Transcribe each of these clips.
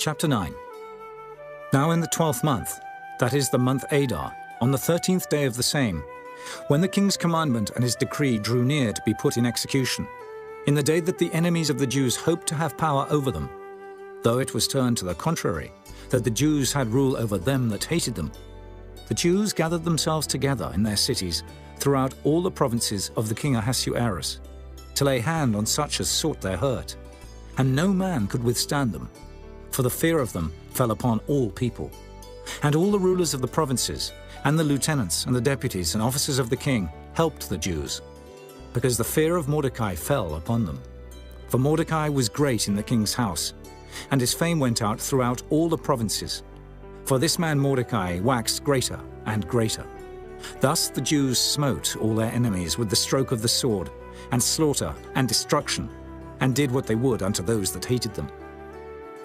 Chapter 9. Now in the 12th month, that is the month Adar, on the 13th day of the same, when the king's commandment and his decree drew near to be put in execution, in the day that the enemies of the Jews hoped to have power over them, though it was turned to the contrary, that the Jews had rule over them that hated them, the Jews gathered themselves together in their cities throughout all the provinces of the king Ahasuerus, to lay hand on such as sought their hurt, and no man could withstand them, for the fear of them fell upon all people. And all the rulers of the provinces, and the lieutenants and the deputies and officers of the king helped the Jews, because the fear of Mordecai fell upon them. For Mordecai was great in the king's house, and his fame went out throughout all the provinces. For this man Mordecai waxed greater and greater. Thus the Jews smote all their enemies with the stroke of the sword, and slaughter and destruction, and did what they would unto those that hated them.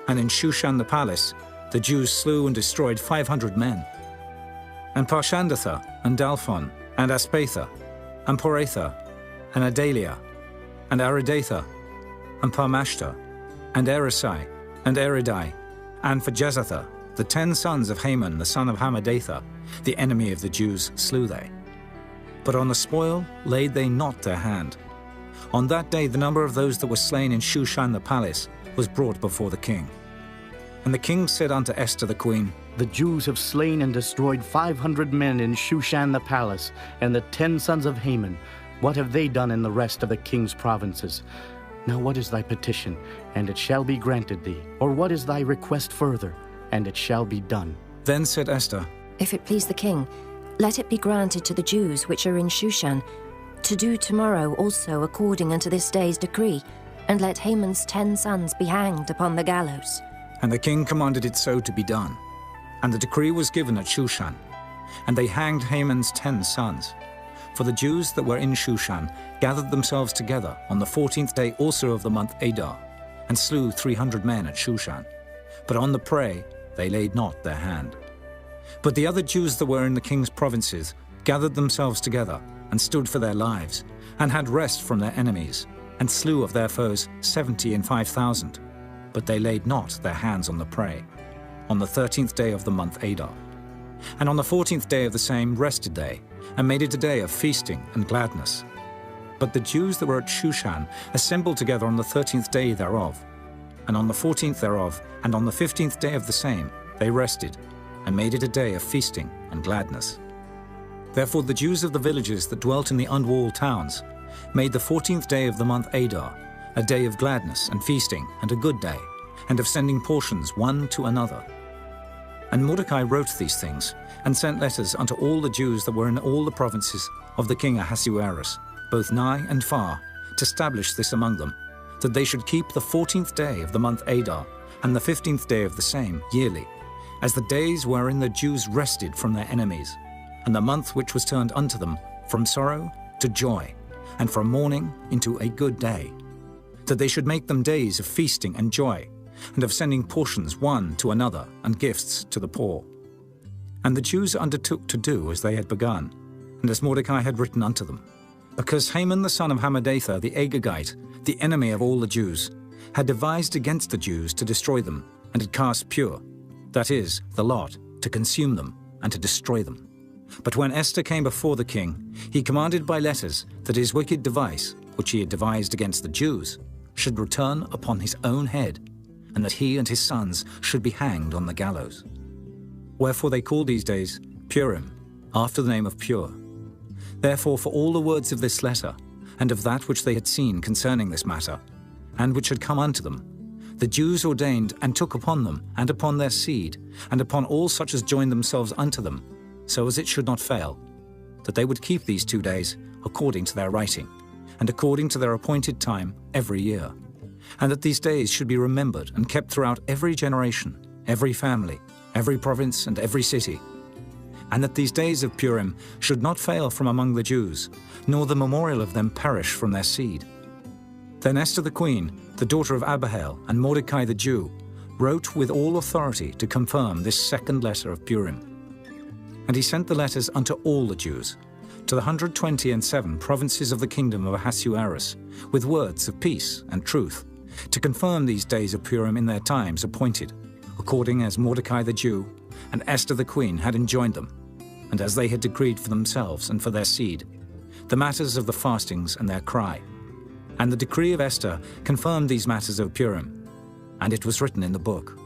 And in Shushan the palace, the Jews slew and destroyed 500 men. And Parshandatha, and Dalphon, and Aspatha, and Poratha, and Adalia, and Aridatha, and Parmashta, and Erisai, and Eridai, and Phajezatha, the 10 sons of Haman the son of Hammedatha, the enemy of the Jews, slew they. But on the spoil laid they not their hand. On that day the number of those that were slain in Shushan the palace was brought before the king. And the king said unto Esther the queen, The Jews have slain and destroyed 500 men in Shushan the palace, and the 10 sons of Haman. What have they done in the rest of the king's provinces? Now what is thy petition, and it shall be granted thee? Or what is thy request further, and it shall be done? Then said Esther, If it please the king, let it be granted to the Jews which are in Shushan, to do tomorrow also according unto this day's decree, and let Haman's 10 sons be hanged upon the gallows. And the king commanded it so to be done. And the decree was given at Shushan. And they hanged Haman's 10 sons. For the Jews that were in Shushan gathered themselves together on the 14th day also of the month Adar, and slew 300 men at Shushan. But on the prey they laid not their hand. But the other Jews that were in the king's provinces gathered themselves together, and stood for their lives, and had rest from their enemies, and slew of their foes 75,000. But they laid not their hands on the prey, on the 13th day of the month Adar. And on the 14th day of the same rested they, and made it a day of feasting and gladness. But the Jews that were at Shushan assembled together on the 13th day thereof. And on the 14th thereof, and on the 15th day of the same, they rested, and made it a day of feasting and gladness. Therefore the Jews of the villages that dwelt in the unwalled towns made the 14th day of the month Adar a day of gladness and feasting and a good day, and of sending portions one to another. And Mordecai wrote these things, and sent letters unto all the Jews that were in all the provinces of the king Ahasuerus, both nigh and far, to establish this among them, that they should keep the 14th day of the month Adar, and the 15th day of the same yearly, as the days wherein the Jews rested from their enemies, and the month which was turned unto them from sorrow to joy, and from mourning into a good day, that they should make them days of feasting and joy, and of sending portions one to another, and gifts to the poor. And the Jews undertook to do as they had begun, and as Mordecai had written unto them, because Haman the son of Hammedatha the Agagite, the enemy of all the Jews, had devised against the Jews to destroy them, and had cast pur, that is, the lot, to consume them, and to destroy them. But when Esther came before the king, he commanded by letters that his wicked device, which he had devised against the Jews, should return upon his own head, and that he and his sons should be hanged on the gallows. Wherefore they called these days Purim, after the name of Pur. Therefore for all the words of this letter, and of that which they had seen concerning this matter, and which had come unto them, the Jews ordained and took upon them, and upon their seed, and upon all such as joined themselves unto them, so as it should not fail, that they would keep these 2 days according to their writing, and according to their appointed time every year, and that these days should be remembered and kept throughout every generation, every family, every province, and every city, and that these days of Purim should not fail from among the Jews, nor the memorial of them perish from their seed. Then Esther the queen, the daughter of Abihail, and Mordecai the Jew, wrote with all authority to confirm this second letter of Purim. And he sent the letters unto all the Jews, to the 127 provinces of the kingdom of Ahasuerus, with words of peace and truth, to confirm these days of Purim in their times appointed, according as Mordecai the Jew and Esther the queen had enjoined them, and as they had decreed for themselves and for their seed, the matters of the fastings and their cry. And the decree of Esther confirmed these matters of Purim, and it was written in the book.